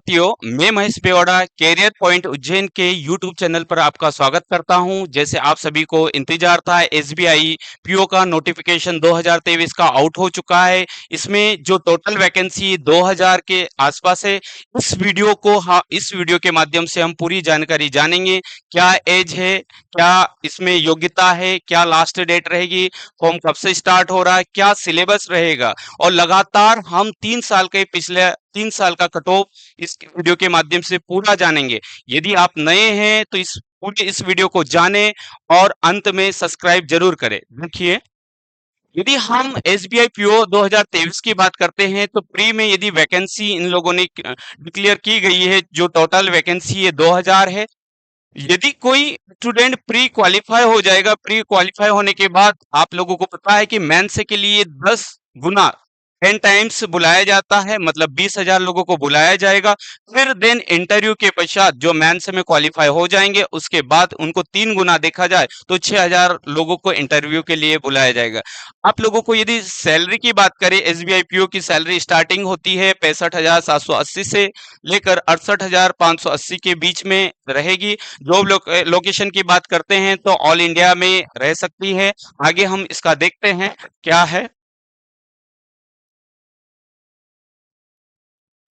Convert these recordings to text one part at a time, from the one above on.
साथियों, मैं Mahesh बेवाड़ा career point Ujjain के यूट्यूब चैनल पर आपका स्वागत करता हूं। जैसे आप सभी को इंतजार था, एसबीआई पीओ का नोटिफिकेशन 2023 का आउट हो चुका है। इसमें जो टोटल वैकेंसी 2000 के आसपास है, इस वीडियो के माध्यम से हम पूरी जानकारी जानेंगे। क्या एज है, क्या इसमें योग्यता है, क्या लास्ट डेट रहेगी, फॉर्म कब से स्टार्ट हो रहा है, क्या सिलेबस रहेगा, और लगातार हम 3 साल का कट ऑफ इस वीडियो के माध्यम से पूरा जानेंगे। यदि आप नए हैं तो इस वीडियो को जानें और अंत में सब्सक्राइब जरूर करें। देखिए, यदि हम एसबीआई पीओ 2023 की बात करते हैं तो प्री में यदि वैकेंसी इन लोगों ने डिक्लेयर की गई है, जो टोटल वैकेंसी है 2000 है। यदि कोई स्टूडेंट प्री क्वालिफाई हो जाएगा, प्री क्वालिफाई होने के बाद आप लोगों को पता है कि मेंस के लिए 10 गुना 10 टाइम्स बुलाया जाता है, मतलब 20,000 लोगों को बुलाया जाएगा। फिर देन इंटरव्यू के पश्चात जो मेंस में क्वालिफाई हो जाएंगे, उसके बाद उनको 3 गुना देखा जाए तो 6,000 लोगों को इंटरव्यू के लिए बुलाया जाएगा। आप लोगों को यदि सैलरी की बात करें, एसबीआई पीओ की सैलरी स्टार्टिंग होती है 65,780 से लेकर 68,580 के बीच में रहेगी। जॉब लोकेशन की बात करते हैं तो ऑल इंडिया में रह सकती है। आगे हम इसका देखते हैं क्या है।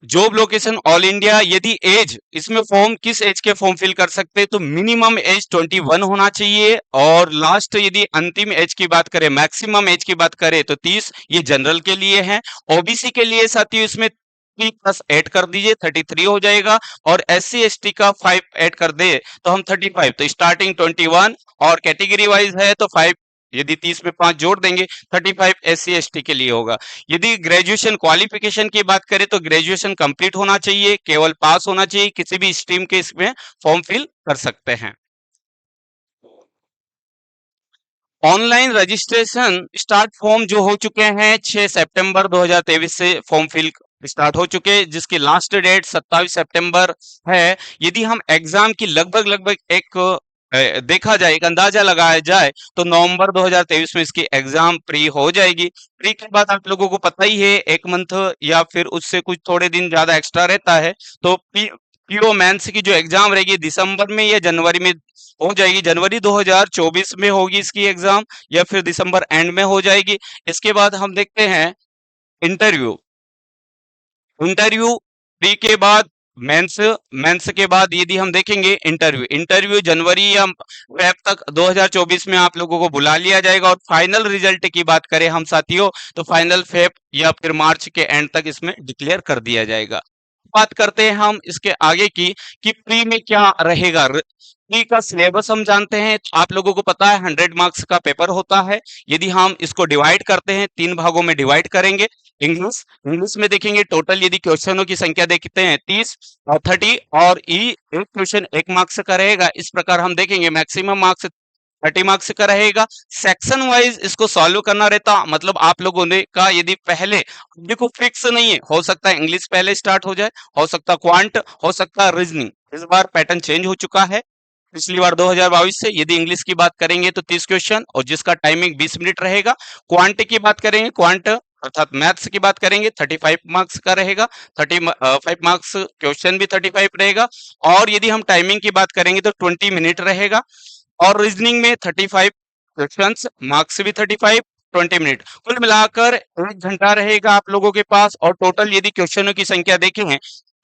Job location all India. यदि एज, इसमें फॉर्म किस एज के फॉर्म फिल कर सकते हैं, तो मिनिमम एज 21 होना चाहिए, और लास्ट यदि अंतिम एज की बात करें, मैक्सिमम एज की बात करें तो 30। ये जनरल के लिए है। ओबीसी के लिए साथियों इसमें 3 प्लस ऐड कर दीजिए, 33 हो जाएगा, और एस सी एस टी का 5 ऐड कर दे तो हम 35। तो स्टार्टिंग 21, और कैटेगरी वाइज है तो 5, यदि 30 में 5 जोड़ देंगे 35 एस सी एस टी के लिए होगा। यदि ग्रेजुएशन क्वालिफिकेशन की बात करें तो ग्रेजुएशन कंप्लीट होना चाहिए, केवल पास होना चाहिए, किसी भी स्ट्रीम के इसमें फॉर्म फिल कर सकते हैं। ऑनलाइन रजिस्ट्रेशन स्टार्ट फॉर्म जो हो चुके हैं 6 सितंबर 2023 से फॉर्म फिल स्टार्ट हो चुके हैं, जिसकी लास्ट डेट 27 सितंबर है। यदि हम एग्जाम की लगभग लगभग एक देखा जाए, एक अंदाजा लगाया जाए तो नवंबर 2023 में इसकी एग्जाम प्री हो जाएगी। प्री के बाद आप लोगों को पता ही है, एक मंथ या फिर उससे कुछ थोड़े दिन ज्यादा एक्स्ट्रा रहता है, तो पीओ मेंस की जो एग्जाम रहेगी दिसंबर में या जनवरी में हो जाएगी। जनवरी 2024 में होगी इसकी एग्जाम, या फिर दिसंबर एंड में हो जाएगी। इसके बाद हम देखते हैं इंटरव्यू। इंटरव्यू प्री के बाद मेंस, मेंस के बाद यदि हम देखेंगे इंटरव्यू जनवरी या फेब तक 2024 में आप लोगों को बुला लिया जाएगा, और फाइनल रिजल्ट की बात करें हम साथियों तो फाइनल फेब या फिर मार्च के एंड तक इसमें डिक्लेयर कर दिया जाएगा। बात करते हैं हम इसके आगे की कि प्री में क्या रहेगा। प्री का सिलेबस हम जानते हैं, तो आप लोगों को पता है 100 मार्क्स का पेपर होता है। यदि हम इसको डिवाइड करते हैं, 3 भागों में डिवाइड करेंगे। इंग्लिश इंग्लिश में देखेंगे टोटल यदि क्वेश्चनों की संख्या देखते हैं 30 और 30, और एक क्वेश्चन 1 मार्क्स का रहेगा। इस प्रकार हम देखेंगे मैक्सिमम मार्क्स 30 मार्क्स का रहेगा। सेक्शन वाइज इसको सॉल्व करना रहता, मतलब आप लोगों ने का यदि पहले, देखो फिक्स नहीं है, हो सकता है इंग्लिश पहले स्टार्ट हो जाए, हो सकता है क्वांट, हो सकता है रीजनिंग। इस बार पैटर्न चेंज हो चुका है पिछली बार 2022 से। यदि इंग्लिश की बात करेंगे तो 30 क्वेश्चन, और जिसका टाइमिंग 20 मिनट रहेगा। क्वांट की बात करेंगे, क्वांट अर्थात मैथ्स की बात करेंगे 35 मार्क्स का रहेगा। 35 मार्क्स क्वेश्चन भी 35 रहेगा, और यदि हम टाइमिंग की बात करेंगे तो 20 मिनट रहेगा। और रीजनिंग में 35 क्वेश्चंस, मार्क्स भी 35, 20 मिनट, कुल मिलाकर 1 घंटा रहेगा आप लोगों के पास। और टोटल यदि क्वेश्चनों की संख्या देखें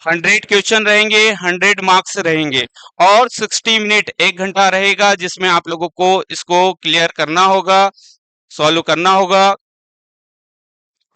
100 क्वेश्चन रहेंगे, 100 मार्क्स रहेंगे, और 60 मिनट 1 घंटा रहेगा, जिसमें आप लोगों को इसको क्लियर करना होगा, सॉल्व करना होगा।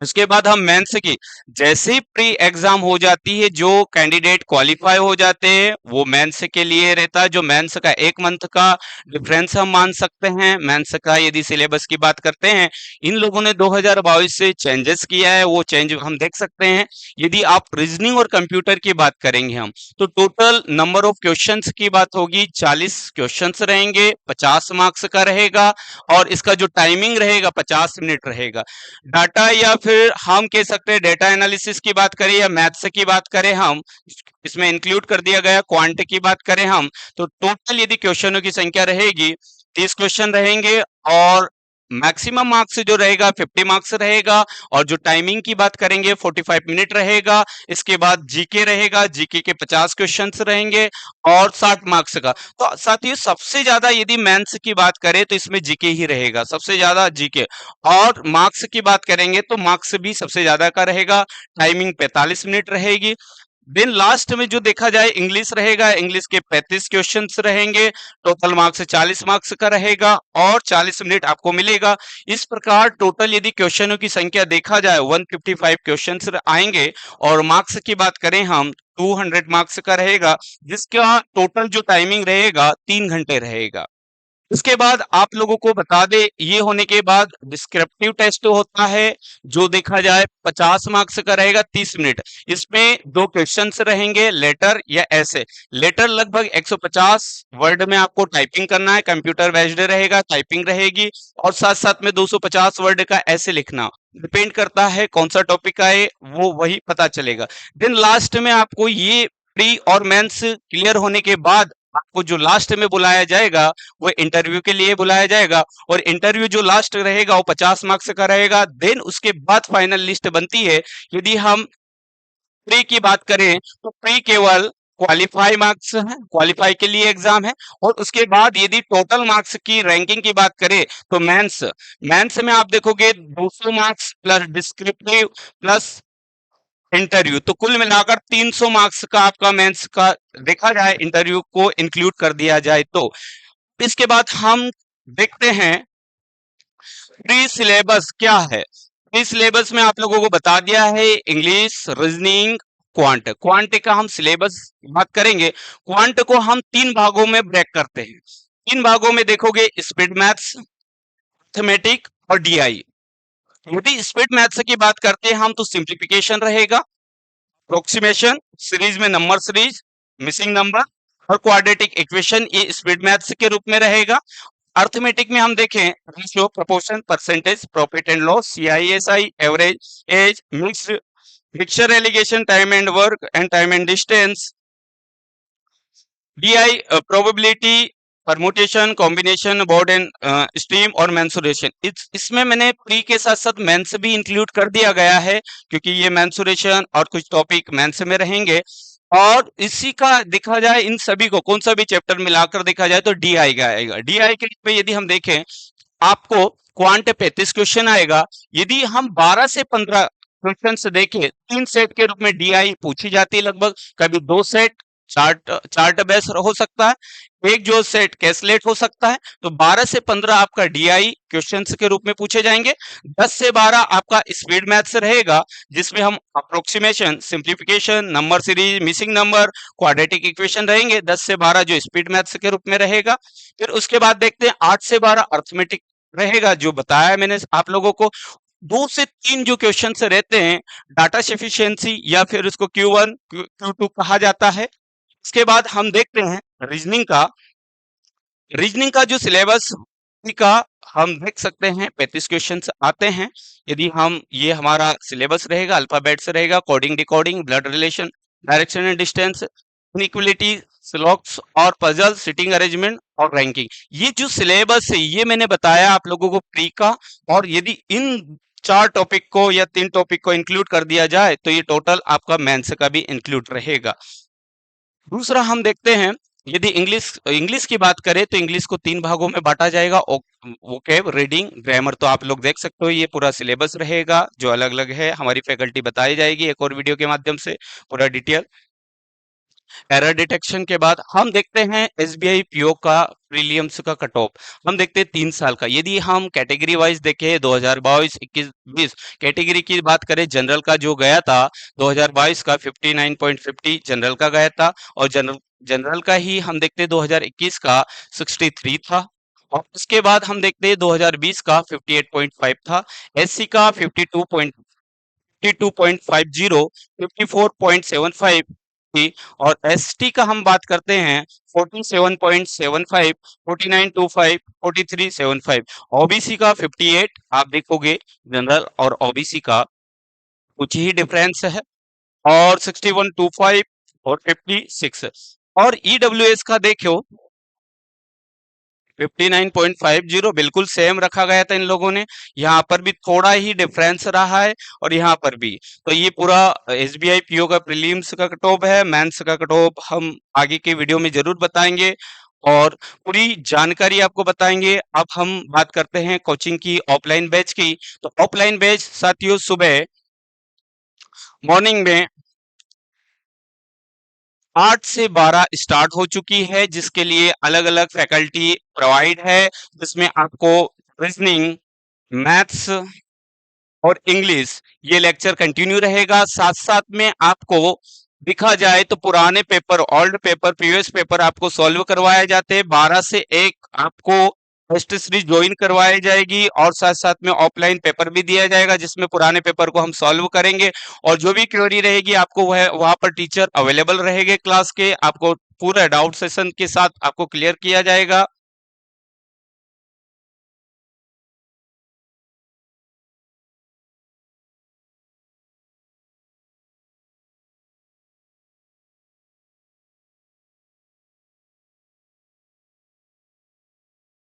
उसके बाद हम मेंस की, जैसे ही प्री एग्जाम हो जाती है, जो कैंडिडेट क्वालिफाई हो जाते हैं वो मेंस के लिए रहता है। जो मेंस का 1 मंथ का डिफरेंस हम मान सकते हैं। मेंस का यदि सिलेबस की बात करते हैं, इन लोगों ने 2022 से चेंजेस किया है, वो चेंज हम देख सकते हैं। यदि आप रीजनिंग और कंप्यूटर की बात करेंगे हम, तो टोटल नंबर ऑफ क्वेश्चंस की बात होगी, 40 क्वेश्चंस रहेंगे, 50 मार्क्स का रहेगा, और इसका जो टाइमिंग रहेगा 50 मिनट रहेगा। डाटा या फिर हम कह सकते हैं डेटा एनालिसिस की बात करें या मैथ्स की बात करें, हम इसमें इंक्लूड कर दिया गया। क्वांट की बात करें हम, तो टोटल यदि क्वेश्चनों की संख्या रहेगी 30 क्वेश्चन रहेंगे, और मैक्सिमम मार्क्स जो रहेगा 50 मार्क्स रहेगा, और जो टाइमिंग की बात करेंगे 45 मिनट रहेगा। इसके बाद जीके रहेगा, जीके के 50 क्वेश्चंस रहेंगे और 60 मार्क्स का। तो साथियों सबसे ज्यादा यदि मेंस की बात करें तो इसमें जीके ही रहेगा, सबसे ज्यादा जीके। और मार्क्स की बात करेंगे तो मार्क्स भी सबसे ज्यादा का रहेगा, टाइमिंग 45 मिनट रहेगी। देन लास्ट में जो देखा जाए इंग्लिश रहेगा, इंग्लिश के 35 क्वेश्चंस रहेंगे, टोटल मार्क्स 40 मार्क्स का रहेगा और 40 मिनट आपको मिलेगा। इस प्रकार टोटल यदि क्वेश्चनों की संख्या देखा जाए 155 क्वेश्चंस आएंगे, और मार्क्स की बात करें हम 200 मार्क्स का रहेगा, जिसका टोटल जो टाइमिंग रहेगा 3 घंटे रहेगा। उसके बाद आप लोगों को बता दे, ये होने के बाद डिस्क्रिप्टिव टेस्ट होता है, जो देखा जाए 50 मार्क्स का रहेगा, 30 मिनट। इसमें दो क्वेश्चंस रहेंगे, लेटर या ऐसे। लेटर लगभग 150 वर्ड में आपको टाइपिंग करना है, कंप्यूटर बेस्ड रहेगा, टाइपिंग रहेगी, और साथ साथ में 250 वर्ड का ऐसे लिखना। डिपेंड करता है कौन सा टॉपिक आए, वो वही पता चलेगा। देन लास्ट में आपको ये प्री और मेंस क्लियर होने के बाद आपको जो लास्ट में बुलाया जाएगा वो इंटरव्यू के लिए बुलाया जाएगा, और इंटरव्यू जो लास्ट रहेगा वो 50 मार्क्स का रहेगा। देन उसके बाद फाइनल लिस्ट बनती है। यदि हम प्री की बात करें तो प्री केवल क्वालिफाई मार्क्स है, क्वालिफाई के लिए एग्जाम है। और उसके बाद यदि टोटल मार्क्स की रैंकिंग की बात करें तो मेंस, मेंस में आप देखोगे 200 marks plus descriptive plus interview, तो कुल मिलाकर 300 मार्क्स का आपका मेंस का देखा जाए, इंटरव्यू को इंक्लूड कर दिया जाए तो। इसके बाद हम देखते हैं प्री सिलेबस क्या है। प्री सिलेबस में आप लोगों को बता दिया है इंग्लिश, रीजनिंग, क्वांट। क्वांट का हम सिलेबस बात करेंगे। क्वांट को हम 3 भागों में ब्रेक करते हैं। 3 भागों में देखोगे, स्पीड मैथ्स, मैथमेटिक और डीआई। यदि स्पीड मैथ्स की बात करते हैं हम तो सिंप्लीफिकेशन रहेगा, अप्रोक्सीमेशन, सीरीज में नंबर सीरीज, मिसिंग नंबर और क्वाड्रेटिक इक्वेशन, ये स्पीड मैथ्स के रूप में रहेगा। अर्थमेटिक में हम देखें ratio, proportion, percentage, profit and loss, CI SI, average, age, mixed, mixture, alligation, time and work and time and distance, DI probability, permutation, combination, boat and stream और mensuration. इसमें मैंने प्री के साथ साथ मेंस भी इंक्लूड कर दिया गया है, क्योंकि ये मेंसुरेशन और कुछ टॉपिक मेंस में रहेंगे। और इसी का देखा जाए, इन सभी को कौन सा भी चैप्टर मिलाकर देखा जाए तो डीआई का आएगा। डीआई के पे यदि हम देखें, आपको क्वांट 35 क्वेश्चन आएगा। यदि हम 12 से 15 क्वेश्चन देखें, 3 सेट के रूप में डीआई पूछी जाती है लगभग, कभी 2 सेट चार्ट चार्ट बेस हो सकता है, एक जो सेट कैसलेट हो सकता है। तो 12 से 15 आपका डीआई क्वेश्चंस के रूप में पूछे जाएंगे। 10 से 12 आपका स्पीड मैथ्स रहेगा, जिसमें हम approximation, simplification, number series, missing number, quadratic equation रहेंगे। 10 से 12 जो स्पीड मैथ्स के रूप में रहेगा। फिर उसके बाद देखते हैं 8 से 12 अर्थमेटिक रहेगा, जो बताया मैंने आप लोगों को। 2 से 3 जो क्वेश्चन रहते हैं, डाटा सफिशिएंसी या फिर उसको Q1 Q2 कहा जाता है। इसके बाद हम देखते हैं रीजनिंग का। रीजनिंग का जो सिलेबस का हम देख सकते हैं 35 क्वेश्चंस आते हैं। यदि हम, ये हमारा सिलेबस रहेगा, अल्फाबेट से रहेगा, coding, decoding, blood relation, direction and distance, inequality, स्लॉक्स और पजल, सिटिंग अरेंजमेंट और रैंकिंग। ये जो सिलेबस है ये मैंने बताया आप लोगों को प्री का। और यदि इन 4 टॉपिक को या 3 टॉपिक को इंक्लूड कर दिया जाए तो ये टोटल आपका मेंस का भी इंक्लूड रहेगा। दूसरा हम देखते हैं, यदि इंग्लिश इंग्लिश की बात करें तो इंग्लिश को 3 भागों में बांटा जाएगा। वोकैब, रीडिंग, ग्रामर, तो आप लोग देख सकते हो ये पूरा सिलेबस रहेगा, जो अलग अलग है। हमारी फैकल्टी बताई जाएगी एक और वीडियो के माध्यम से पूरा डिटेल। एरर डिटेक्शन के बाद हम देखते हैं एसबीआई पीओ का प्रीलियम्स का कट ऑफ। हम देखते हैं 3 साल का। यदि हम कैटेगरी वाइज देखें 2022, 21, 20 कैटेगरी की बात करें, जनरल का जो गया था 2022 का 59.50 जनरल का गया था, और जनरल जनरल का ही हम देखते हैं 2021 का 63 था। और उसके बाद हम देखते हैं 2020 का 58.5 था, एससी का 52.50, 54.75 थी, और एसटी का हम बात करते हैं 47.75, 49.25, 43.75। ओबीसी का 58 आप देखोगे, जनरल और ओबीसी का कुछ ही डिफरेंस है, और 61.25 और 56। और ईडब्ल्यूएस का देखो 59.50 बिल्कुल सेम रखा गया था इन लोगों ने। यहाँ पर भी थोड़ा ही डिफरेंस रहा है और यहाँ पर भी। तो ये पूरा एसबीआई पीओ का प्रीलिम्स का कट ऑफ है। मेंस का कट ऑफ हम आगे के वीडियो में जरूर बताएंगे और पूरी जानकारी आपको बताएंगे। अब हम बात करते हैं कोचिंग की, ऑफलाइन बैच की। तो ऑफलाइन बैच साथियों सुबह मॉर्निंग में 8 से 12 स्टार्ट हो चुकी है, जिसके लिए अलग अलग फैकल्टी प्रोवाइड है, जिसमें आपको रीजनिंग, मैथ्स और इंग्लिश ये लेक्चर कंटिन्यू रहेगा। साथ साथ में आपको दिखा जाए तो पुराने paper, old paper, previous paper आपको सॉल्व करवाए जाते हैं। 12 से 1 आपको टेस्ट सीरीज ज्वाइन करवाई जाएगी और साथ साथ में ऑफलाइन पेपर भी दिया जाएगा, जिसमें पुराने पेपर को हम सॉल्व करेंगे और जो भी क्वेरी रहेगी आपको वह वहां पर टीचर अवेलेबल रहेंगे क्लास के, आपको पूरा डाउट सेशन के साथ आपको क्लियर किया जाएगा।